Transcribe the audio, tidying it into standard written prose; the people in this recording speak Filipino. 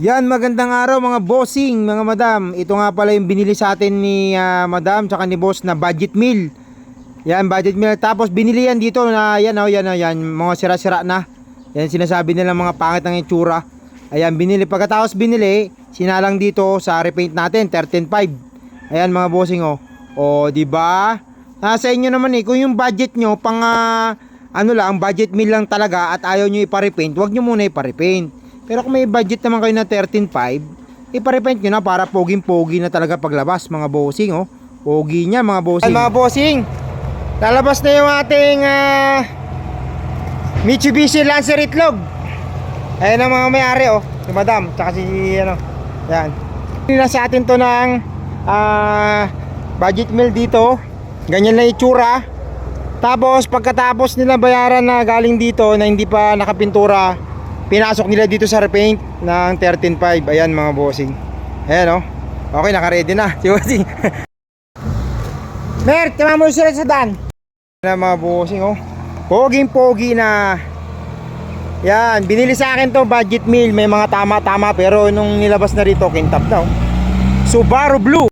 Yan, magandang araw mga bossing, mga madam. Ito nga pala yung binili sa atin ni madam tsaka ni boss na budget meal. Yan, budget meal. Tapos binili yan dito na yan, oh, yan, oh, yan. Mga sira-sira na. Yan, sinasabi nila mga pangit ng itsura. Ayan, binili. Pagkatapos binili, sinalang dito sa repaint natin, 13.5. Ayan mga bossing, oh. O, diba? Nasa inyo naman eh. Kung yung budget nyo, pang ano lang, budget meal lang talaga at ayaw nyo ipa-repaint, huwag nyo muna ipa-repaint. Pero kung may budget naman kayo na 13.5, ipa-repaint nyo na para poging-pogi na talaga paglabas mga bossing, oh. Pogi nya mga bossing. Ay, mga bossing, lalabas na yung ating Mitsubishi Lancer itlog. Ayan ang mga may-ari, oh. Si madam, tsaka si ano. Yan. Nila sa atin to ng budget meal dito. Ganyan lang itsura. Tapos pagkatapos nila bayaran na galing dito na hindi pa nakapintura, pinasok nila dito sa repaint ng 13.5. Ayan mga bossing. Ayan, oh. Okay, naka-ready na si bossing. Mer, tama mo sila sa dan. Ayan mga bossing, oh. Poging-pogi na. Yan, binili sa akin to budget meal. May mga tama-tama pero nung nilabas na rito, kintap na, oh. Subaru Blue.